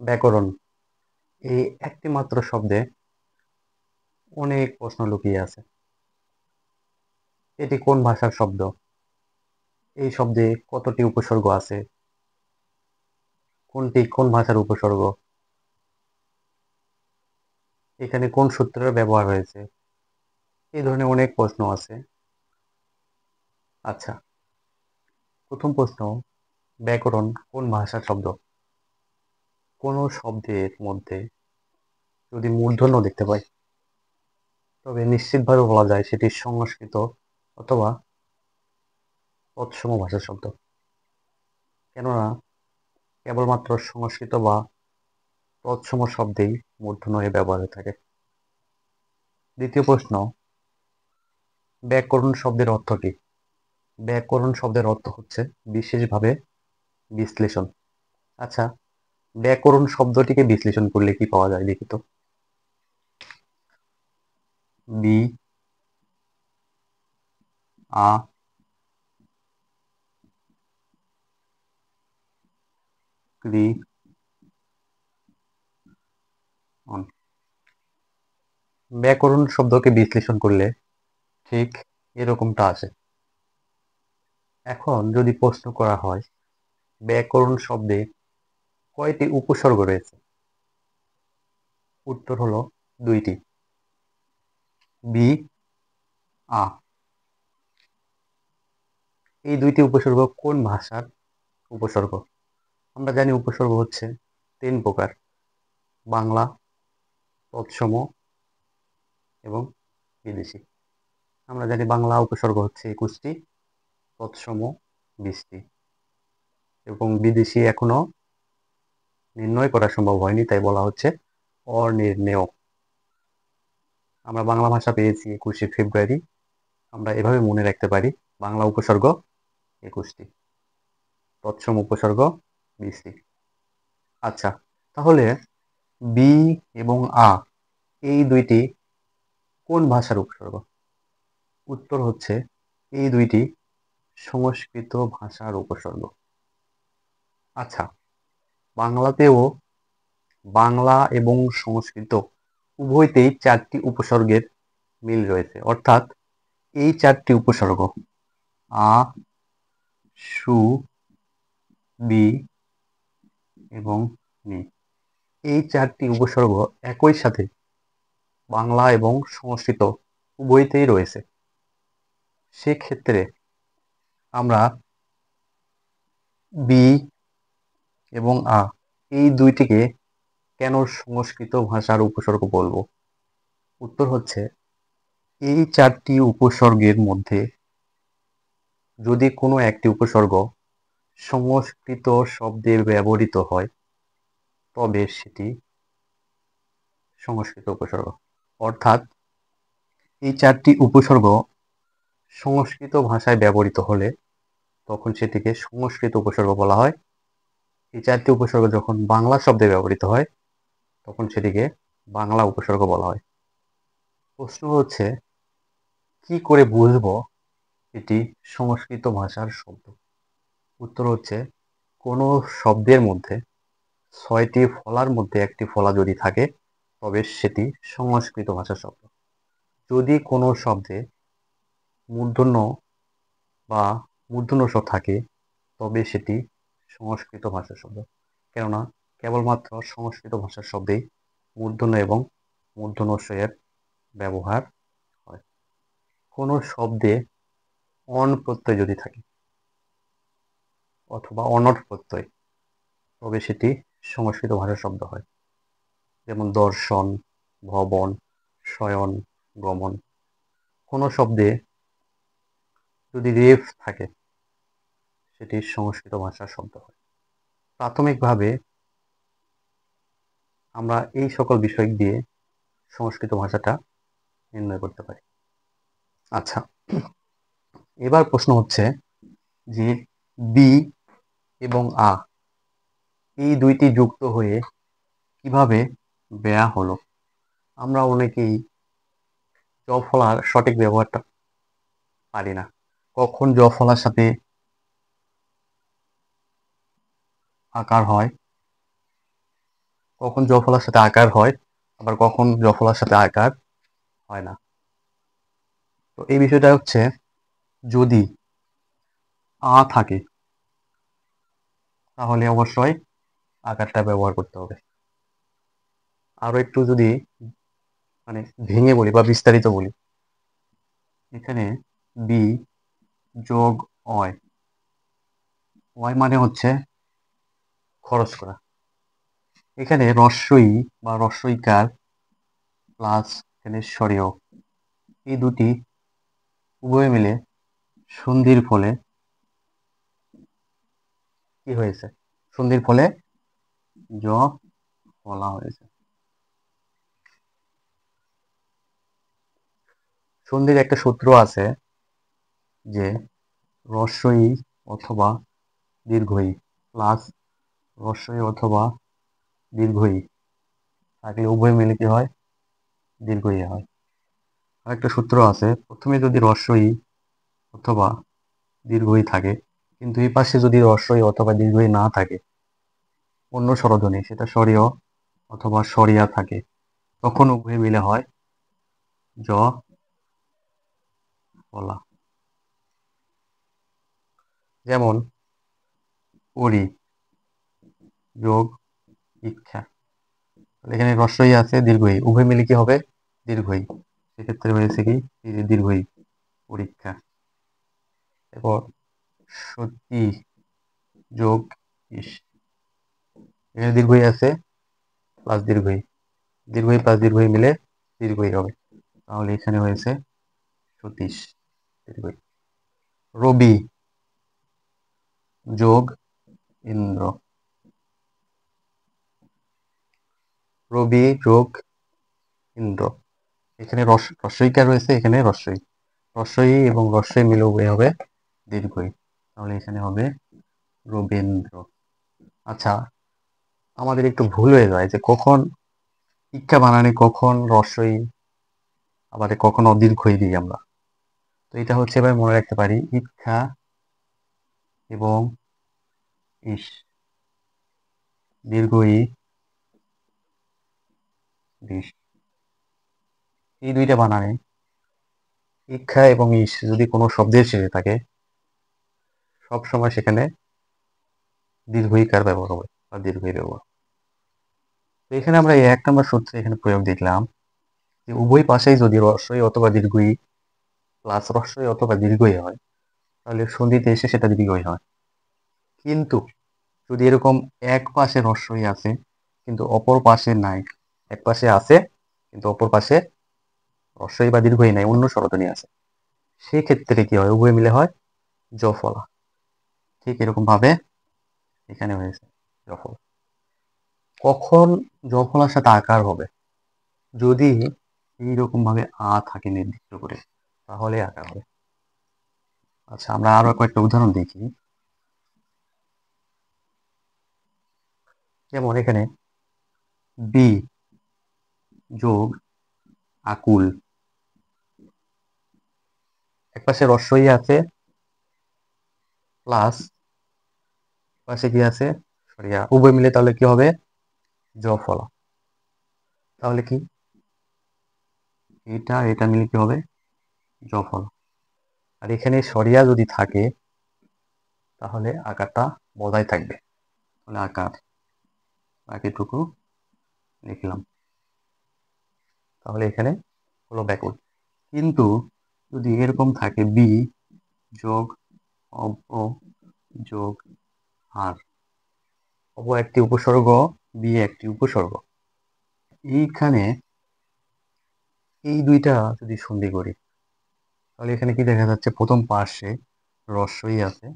ব্যাকরণ এই একটি মাত্র শব্দে অনেক প্রশ্ন লুকিয়ে আছে। এটি কোন ভাষার শব্দ? এই শব্দে কতটি উপসর্গ আছে? কোনটি কোন ভাষার উপসর্গ? এখানে কোন সূত্রের ব্যবহার হয়েছে? এই ধরনের অনেক প্রশ্ন আছে। আচ্ছা, প্রথম প্রশ্ন, ব্যাকরণ কোন ভাষার শব্দ? কোন শব্দের মধ্যে যদি মূর্ধন্য দেখতে পাই তবে নিশ্চিতভাবে বলা যায় সেটি সংস্কৃত অথবা তৎসম ভাষার শব্দ। কেননা কেবলমাত্র সংস্কৃত বা তৎসম শব্দেই মূর্ধন্য এ ব্যবহার হয়ে থাকে। দ্বিতীয় প্রশ্ন, ব্যাকরণ শব্দের অর্থ কি? ব্যাকরণ শব্দের অর্থ হচ্ছে বিশেষভাবে বিশ্লেষণ। আচ্ছা, ব্যাকরণ শব্দটিকে বিশ্লেষণ করলে কি পাওয়া যায় দেখি তো। বি আ ক্রি অন। ব্যাকরণ শব্দকে বিশ্লেষণ করলে ঠিক এরকমটা আসে। এখন যদি প্রশ্ন করা হয় ব্যাকরণ শব্দে কয়টি উপসর্গ রয়েছে? উত্তর হলো দুইটি, বি আ। এই দুইটি উপসর্গ কোন ভাষার উপসর্গ? আমরা জানি উপসর্গ হচ্ছে তিন প্রকার, বাংলা, তৎসম এবং বিদেশি। আমরা জানি বাংলা উপসর্গ হচ্ছে 21টি, তৎসম 20টি এবং বিদেশি এখনো নির্ণয় করা সম্ভব হয়নি, তাই বলা হচ্ছে অনির্ণেয়। আমরা বাংলা ভাষা পেয়েছি 21শে ফেব্রুয়ারি। আমরা এভাবে মনে রাখতে পারি বাংলা উপসর্গ 21টি, তৎসম উপসর্গ 20টি। আচ্ছা, তাহলে বি এবং আ এই দুইটি কোন ভাষার উপসর্গ? উত্তর হচ্ছে এই দুইটি সংস্কৃত ভাষার উপসর্গ। আচ্ছা, বাংলাতেও বাংলা এবং সংস্কৃত উভয়তেই চারটি উপসর্গের মিল রয়েছে, অর্থাৎ এই চারটি উপসর্গ আ, সু, বি এবং নি, এই চারটি উপসর্গ একই সাথে বাংলা এবং সংস্কৃত উভয়তেই রয়েছে। সেক্ষেত্রে আমরা বি এবং আ এই দুইটিকে কেন সংস্কৃত ভাষার উপসর্গ বলবো? উত্তর হচ্ছে এই চারটি উপসর্গের মধ্যে যদি কোনো একটি উপসর্গ সংস্কৃত শব্দে ব্যবহৃত হয় তবে সেটি সংস্কৃত উপসর্গ। অর্থাৎ এই চারটি উপসর্গ সংস্কৃত ভাষায় ব্যবহৃত হলে তখন সেটিকে সংস্কৃত উপসর্গ বলা হয়। এই চারটি উপসর্গ যখন বাংলা শব্দে ব্যবহৃত হয় তখন সেটিকে বাংলা উপসর্গ বলা হয়। প্রশ্ন হচ্ছে কি করে বুঝবো এটি সংস্কৃত ভাষার শব্দ? উত্তর হচ্ছে কোনো শব্দের মধ্যে 6টি ফলার মধ্যে একটি ফলা যদি থাকে তবে সেটি সংস্কৃত ভাষার শব্দ। যদি কোনো শব্দে মূর্ধন্য বা মূর্ধন্য স থাকে তবে সেটি সংস্কৃত ভাষার শব্দ। কেননা কেবলমাত্র সংস্কৃত ভাষার শব্দেই মূর্ধন্য এবং মূর্ধন্য ষ এর ব্যবহার হয়। কোনো শব্দে অন প্রত্যয় যদি থাকে অথবা অনট প্রত্যয় তবে সেটি সংস্কৃত ভাষার শব্দ হয়। যেমন দর্শন, ভবন, শয়ন, গমন। কোনো শব্দে যদি রেফ থাকে সেটি সংস্কৃত ভাষার শব্দ হয়। প্রাথমিকভাবে আমরা এই সকল বিষয় দিয়ে সংস্কৃত ভাষাটা নির্ণয় করতে পারি। আচ্ছা, এবার প্রশ্ন হচ্ছে যে বি এবং আ এই দুইটি যুক্ত হয়ে কিভাবে ব্যয়া হলো? আমরা অনেকেই জ ফলার সঠিক ব্যবহারটা পারি না। কখন জ ফলার সাথে আকার হয় কখন জ ফলার সাথে আকার হয়, আবার কখন জ ফলার সাথে আকার হয় না। তো এই বিষয়টা হচ্ছে, যদি আ থাকে তাহলে অবশ্যই আকারটা ব্যবহার করতে হবে। আরো একটু যদি মানে ভেঙে বলি বা বিস্তারিত বলি, এখানে বি যোগ অয়, অয় মানে হচ্ছে খরচ করা। এখানে রস্বই বা রস্বইকার প্লাস এখানে স্বরীয়, এই দুটি উভয় মিলে সন্ধির ফলে কি হয়েছে, সন্ধির ফলে জ বলা হয়েছে। সন্ধির একটা সূত্র আছে যে রস্বই অথবা দীর্ঘই প্লাস রস্বই অথবা দীর্ঘই থাকলে উভয় মিলে কি হয়, দীর্ঘই হয়। আরেকটা সূত্র আছে, প্রথমে যদি রস্বই অথবা দীর্ঘই থাকে, কিন্তু এই পাশে যদি রস্বই অথবা দীর্ঘই না থাকে, অন্য স্বরধ্বনি সেটা স্বরীয় অথবা স্বরিয়া থাকে, তখন উভয় মিলে হয় জ বলা। যেমন পরি যোগ ইচ্ছা, এখানে রস্বই আছে দীর্ঘই, উভয় মিলে কি হবে, দীর্ঘই। সেক্ষেত্রে হয়েছে কি, এই যে দীর্ঘই পরীক্ষা। এরপর সত্যি যোগ ইস, এখানে দীর্ঘই আছে প্লাস দীর্ঘই, দীর্ঘই প্লাস দীর্ঘই মিলে দীর্ঘই হবে, তাহলে এখানে হয়েছে সতীশ দীর্ঘই। রবি যোগ ইন্দ্র, রবি যোগ ইন্দ্র, এখানে রস্বইকার রয়েছে, এখানে রস্বই, রস্বই এবং রস্বই মিলে উভয় হবে দীর্ঘই, তাহলে এখানে হবে রবীন্দ্র। আচ্ছা, আমাদের একটু ভুল হয়ে যায় যে কখন ইচ্ছা বানানে কখন রস্বই আবার কখন অদীর্ঘই দিই আমরা। তো এটা হচ্ছে এবার মনে রাখতে পারি, ইচ্ছা এবং ইস, দীর্ঘ ই দিস, এই দুইটা বানানে ইচ্ছা এবং ইস যদি কোনো শব্দের শেষে থাকে, সব সময় সেখানে দীর্ঘইকার ব্যবহার হবে বা দীর্ঘই ব্যবহার। তো এখানে আমরা এই 1 নম্বর সূত্রে এখানে প্রয়োগ দেখলাম যে উভয় পাশেই যদি রস্বই অথবা দীর্ঘই প্লাস রস্বই অথবা দীর্ঘই হয়, তাহলে সন্ধিতে এসে সেটা দীর্ঘই হয়। কিন্তু যদি এরকম এক পাশে রস্বই আছে কিন্তু অপর পাশে নাই, এক পাশে আছে কিন্তু অপর পাশে রস্বই বা দীর্ঘই নাই, অন্য স্বরধ্বনি আছে, সেক্ষেত্রে কি হয়, উভয় মিলে হয় জফলা। ঠিক এরকম ভাবে এখানে হয়েছে জফলা। কখন জফলার সাথে আকার হবে, যদি এইরকম ভাবে থাকে নির্দিষ্ট করে, তাহলে আকার হবে। আচ্ছা, আমরা আরো কয়েকটা উদাহরণ দেখি। যেমন এখানে বি যোগ আকুল, একপাশে রস্বই আছে প্লাস পাশে কি আছে, সরিয়া, উভয় মিলে তাহলে কি হবে, জফলা। তাহলে কি এটা এটা মিলে কি হবে, জফলা। আর এখানে সরিয়া যদি থাকে তাহলে আকারটা বজায় থাকবে, তাহলে আকার বাকিটুকু লিখলাম, তাহলে এখানে হলো ব্যাকুল। কিন্তু যদি এরকম থাকে বি যোগ অব যোগ আর, অব একটি উপসর্গ, বি একটি উপসর্গ, এইখানে এই দুইটা যদি সন্ধি করি, তাহলে এখানে কি দেখা যাচ্ছে, প্রথম পাশে রস্বই আছে,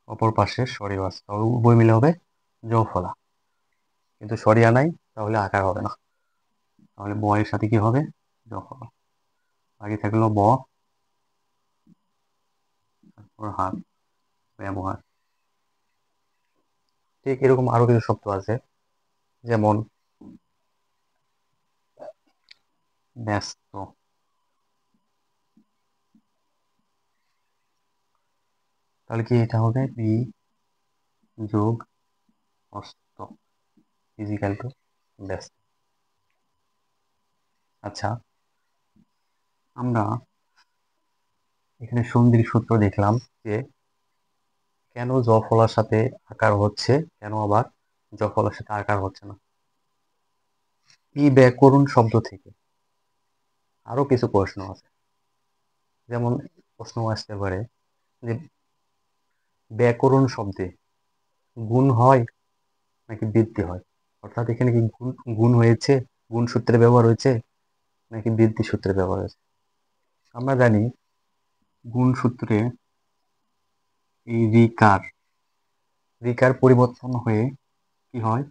অপর পাশে সরিয়া আছে, তাহলে উভয় মিলে হবে জফলা। কিন্তু সরিয়া নাই, তাহলে আকার হবে না, তাহলে ব এর সাথে কি হবে, জফলা। বাকি থাকলো ব, তারপর হাত ব্যবহার। ঠিক এরকম আরো কিছু শব্দ আছে, যেমন ব্যস্ত, তাহলে কি এটা হবে বি যোগ অস্ত, ইজিক্যাল টু ব্যস্ত। আচ্ছা, আমরা এখানে সন্ধির সূত্র দেখলাম যে কেন জ ফলার সাথে আকার হচ্ছে, কেন আবার জ ফলার সাথে আকার হচ্ছে না। এই ব্যাকরণ শব্দ থেকে আরো কিছু প্রশ্ন আছে। যেমন প্রশ্ন আসতে পারে যে ব্যাকরণ শব্দে গুণ হয় নাকি বৃদ্ধি হয়, অর্থাৎ এখানে কি গুণ গুণ হয়েছে, গুণ সূত্রে ব্যবহার হয়েছে নাকি বৃদ্ধি সূত্রে ব্যবহার হয়েছে। আমরা জানি গুণ সূত্রে এই রিকার পরিবর্তন হয়ে কি হয়,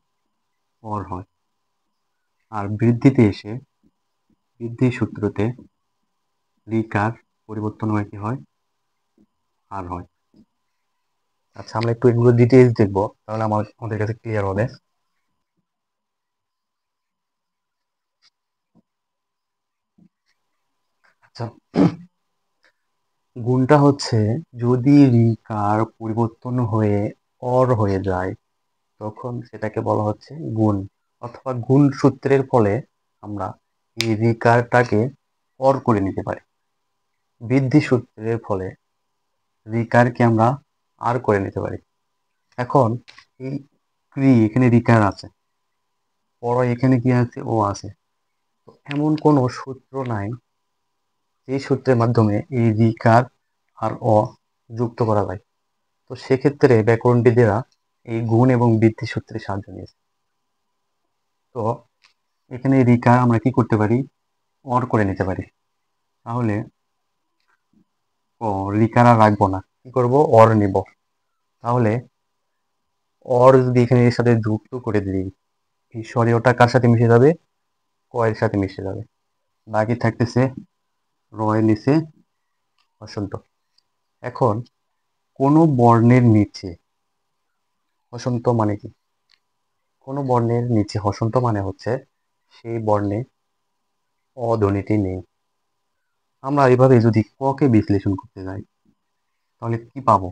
অর হয়। আর বৃদ্ধিতে এসে বৃদ্ধি সূত্রতে রিকার পরিবর্তন হয়ে কি হয়, আর হয়। আচ্ছা, আমরা একটু এগুলো ডিটেইলস দেখবো, তাহলে আমাদের কাছে ক্লিয়ার হবে। আচ্ছা, গুণটা হচ্ছে যদি রিকার পরিবর্তন হয়ে অর হয়ে যায় তখন সেটাকে বলা হচ্ছে গুণ, অথবা গুণ সূত্রের ফলে আমরা এই রিকারটাকে অর করে নিতে পারি। বৃদ্ধি সূত্রের ফলে রিকারকে আমরা আর করে নিতে পারি। এখন এই এখানে রিকার আছে, পর এখানে কি আছে, ও আছে। তো এমন কোনো সূত্র নাই যে সূত্রের মাধ্যমে এই রিকার আর অ যুক্ত করা যায়। তো সেক্ষেত্রে ব্যাকরণবিদেরা এই গুণ এবং বৃদ্ধি সূত্রের সাহায্য নিয়েছে। তো এখানে রিকার আমরা কি করতে পারি, অর করে নিতে পারি। তাহলে রিকার আর রাখবো না, কি করব, অর নিব। তাহলে অর যদি এখানে এর সাথে যুক্ত করে দিই, এই স্বরীয়টা কার সাথে মিশে যাবে, ক এর সাথে মিশে যাবে। বাকি থাকতেছে রয়ের নিচে হসন্ত। এখন কোনো বর্ণের নিচে হসন্ত মানে কি, কোনো বর্ণের নিচে হসন্ত মানে হচ্ছে সেই বর্ণে অধ্বনিটি নেই। আমরা এইভাবে যদি ক কে বিশ্লেষণ করতে যাই তাহলে কি পাবো,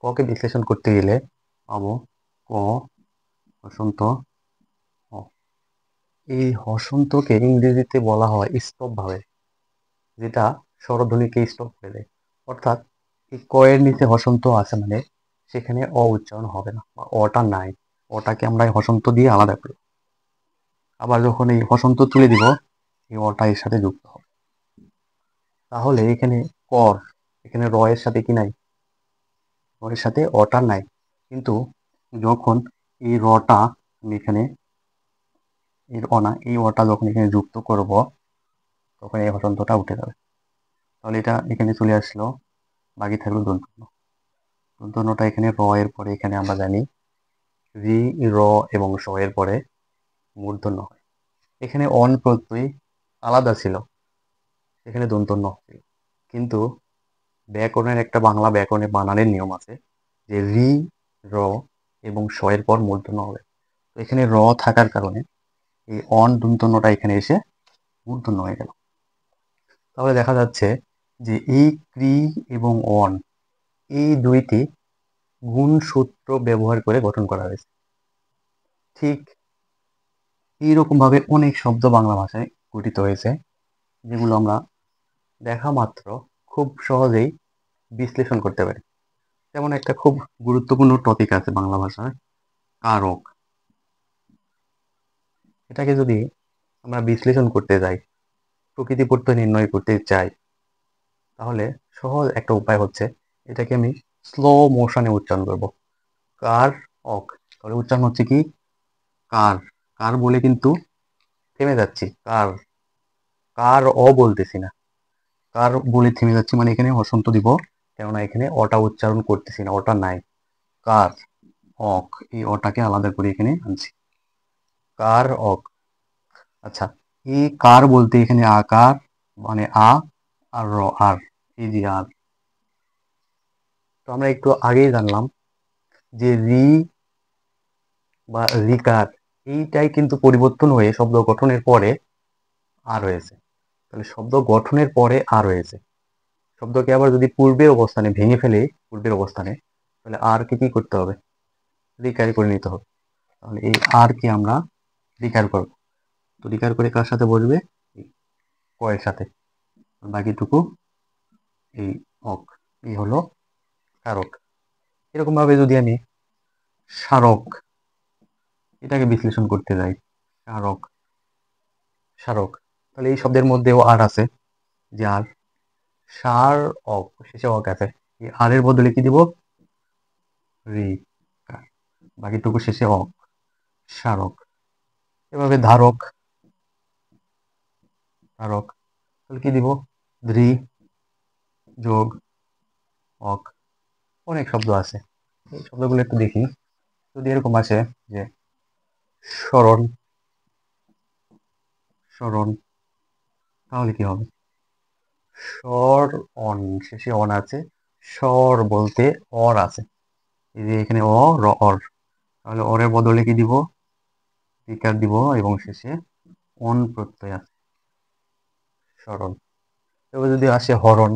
ক কে বিশ্লেষণ করতে গেলে পাবো ক হসন্ত অ। এই হসন্তকে ইংরেজিতে বলা হয় স্টপ ভাবে, যেটা স্বরধ্বনিকে স্টপ করে দেয়। অর্থাৎ এই ক এর নিচে হসন্ত আছে মানে সেখানে অ উচ্চারণ হবে না, বা অটা নাই, অটাকে আমরা এই হসন্ত দিয়ে আলাদা করি। আবার যখন এই হসন্ত তুলে দিব এই অটা এর সাথে যুক্ত হবে। তাহলে এখানে কর, এখানে র এর সাথে কি নাই, র এর সাথে অটা নাই। কিন্তু যখন এই রটা আমি এখানে এর অনা এই অটা যখন এখানে যুক্ত করব তখন এই হসন্তটা উঠে যাবে। তাহলে এটা এখানে চলে আসলো, বাকি থাকলো দন্তন্য। দন্তন্যটা এখানে র এর পরে এখানে আমরা জানি রি, র এবং স এর পরে মূর্ধন্য হয়। এখানে অন প্রত্যয় আলাদা ছিল, এখানে দন্তন্য ছিল। কিন্তু ব্যাকরণের একটা বাংলা ব্যাকরণের বানানের নিয়ম আছে যে রি, র এবং স এর পর মূর্ধন্য হবে। তো এখানে র থাকার কারণে এই অন দন্তন্যটা এখানে এসে মূর্ধন্য হয়ে গেল। তাহলে দেখা যাচ্ছে যে এই ক্রি এবং অন এই দুইটি গুণসূত্র ব্যবহার করে গঠন করা হয়েছে। ঠিক এইরকম ভাবে অনেক শব্দ বাংলা ভাষায় গঠিত হয়েছে, যেগুলো আমরা দেখা মাত্র খুব সহজেই বিশ্লেষণ করতে পারি। যেমন একটা খুব গুরুত্বপূর্ণ টপিক আছে বাংলা ভাষায়, কারক। এটাকে যদি আমরা বিশ্লেষণ করতে যাই, প্রকৃতি প্রত্যয় নির্ণয় করতে চাই, তাহলে সহজ একটা উপায় হচ্ছে এটাকে আমি স্লো মোশনে উচ্চারণ করব, কার অক। তাহলে উচ্চারণ হচ্ছে কি, কার। কার বলে কিন্তু থেমে যাচ্ছি, কার, কার অ বলতেছি না, কার বলে থেমে যাচ্ছি মানে এখানে হসন্ত দিব, কেননা এখানে অটা উচ্চারণ করতেছি না, অটা নাই। কার অক, এই অটাকে আলাদা করে এখানে আনছি, কার অক। আচ্ছা, এই কার বলতে এখানে আকার মানে আ আর র, আর এই যে আর। তো আমরা একটু আগেই জানলাম যে রি বা রিকার এইটাই কিন্তু পরিবর্তন হয়ে শব্দ গঠনের পরে আর হয়েছে। তাহলে শব্দ গঠনের পরে আর হয়েছে, শব্দকে আবার যদি পূর্বের অবস্থানে ভেঙে ফেলে পূর্বের অবস্থানে, তাহলে আর কে কি করতে হবে, রিকারি করে নিতে হবে। তাহলে এই আর কে আমরা রিকার করব। তো রিকার করে কার সাথে বসবে? ক এর সাথে। বাকিটুকু এই অক, এই হলো কারক। এরকম ভাবে যদি আমি স্মারক এটাকে বিশ্লেষণ করতে যাই, স্মারক স্মারক, তাহলে এই শব্দের মধ্যেও আর আছে, যে আর সার অক, শেষে অক আছে, এই আর এর বদলে কি দিব? রি, বাকিটুকু শেষে অক, স্মারক। এভাবে ধারক, ধারক, তাহলে কি দিব? ধ্রি যোগ অক। অনেক শব্দ আছে, এই শব্দগুলো একটু দেখি। যদি এরকম আসে যে স্মরণ, স্মরণ, তাহলে কি হবে? স্বর অন, শেষে অন আছে, স্বর বলতে অর আছে, এই যে এখানে অ র অর, তাহলে অরের বদলে কি দিব? রিকার দিব এবং শেষে অন প্রত্যয় আছে, স্মরণ। এবার যদি আসে হরণ,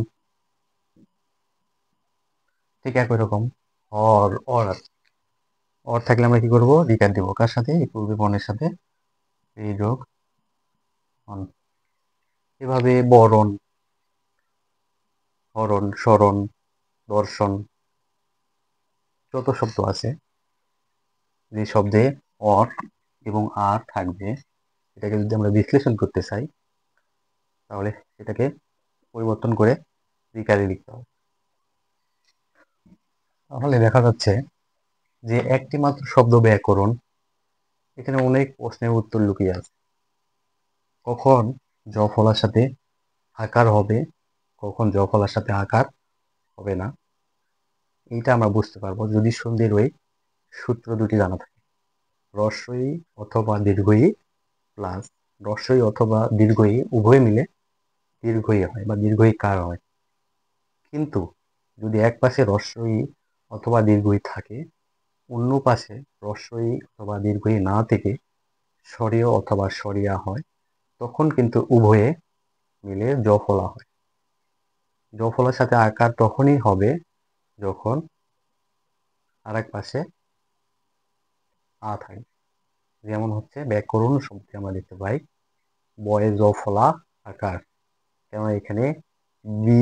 ঠিক একই রকম, অর অর আছে, অর থাকলে আমরা কি করব? রিকার দিব, কার সাথে? এই পূর্বে বর্ণের সাথে, এই যোগ অন। এভাবে বরণ, হরণ, স্মরণ, দর্শন, যত শব্দ আছে, যে শব্দে অর এবং আর থাকবে, এটাকে যদি আমরা বিশ্লেষণ করতে চাই, তাহলে সেটাকে পরিবর্তন করে রিকারে লিখতে হবে। তাহলে দেখা যাচ্ছে যে একটি মাত্র শব্দ ব্যাকরণ, এখানে অনেক প্রশ্নের উত্তর লুকিয়ে আছে। কখন জ ফলার সাথে আকার হবে, কখন জ ফলার সাথে আকার হবে না, এইটা আমরা বুঝতে পারবো যদি সন্ধির ওই সূত্র দুটি জানা থাকে। রস্বই অথবা দীর্ঘই প্লাস রস্বই অথবা দীর্ঘই উভয় মিলে দীর্ঘই হয় বা দীর্ঘই কার হয়। কিন্তু যদি এক পাশে রস্বই অথবা দীর্ঘই থাকে, অন্য পাশে রস্বই অথবা দীর্ঘই না থেকে স্বরীয় অথবা স্বরিয়া হয়, তখন কিন্তু উভয়ে মিলে জ ফলা হয়। জ ফলার সাথে আকার তখনই হবে যখন আর এক পাশে আ থাকে। যেমন হচ্ছে ব্যাকরণ শব্দে আমরা দেখতে পাই বয়ে জ ফলা আকার, কেন এখানে বি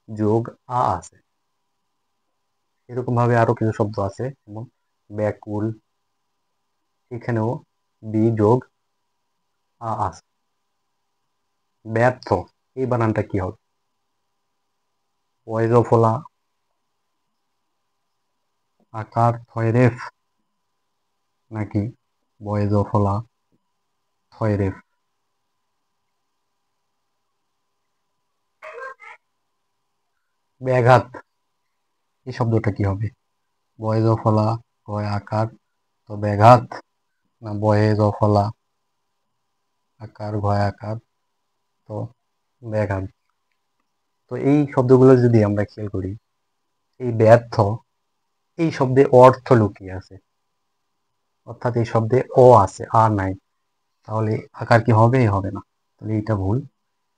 যোগ আ আছে। এরকম ভাবে আরো কিছু শব্দ আছে, যেমন ব্যাকুল, এখানেও বি যোগ আ আছে। ব্যর্থ, এই বানানটা কি হবে? বয়ে জ ফলা আকার থয়রেফ, নাকি বয়ে জ ফলা থয়রেফ? ব্যাঘাত, এই শব্দটা কি হবে? বয়ে জ ফলা গয় আকার তো ব্যাঘাত, না বয়ে জ ফলা আকার ঘয় আকার তো ব্যাঘাত? তো এই শব্দগুলো যদি আমরা খেয়াল করি, এই ব্যর্থ, এই শব্দে অর্থ লুকিয়ে আছে, অর্থাৎ এই শব্দে অ আছে, আ নাই, তাহলে আকার কি হবে? হবে না, তাহলে এটা ভুল,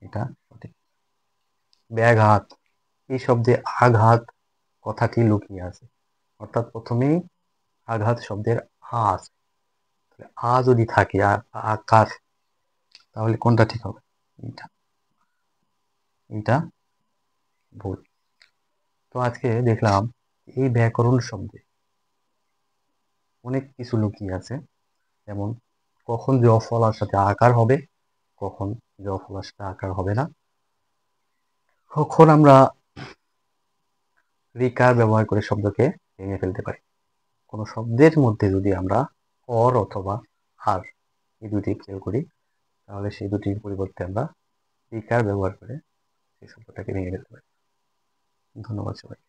এটা সঠিক। ব্যাঘাত, এই শব্দে আঘাত কথাটি লুকিয়ে আছে, অর্থাৎ প্রথমেই আঘাত শব্দের আ আছে, আ যদি থাকে আকার, তাহলে কোনটা ঠিক হবে? এটা, এটা ভুল। তো আজকে দেখলাম এই ব্যাকরণ শব্দে অনেক কিছু লুকিয়ে আছে, যেমন কখন জ ফলার সাথে আকার হবে, কখন জ ফলার সাথে আকার হবে না, কখন আমরা রিকার ব্যবহার করে শব্দকে ভেঙে ফেলতে পারি। কোনো শব্দের মধ্যে যদি আমরা অর অথবা আর এই দুটি খেয়াল করি, তাহলে সেই দুটির পরিবর্তে আমরা রিকার ব্যবহার করে সেই শব্দটাকে ভেঙে ফেলতে পারি। ধন্যবাদ সবাই।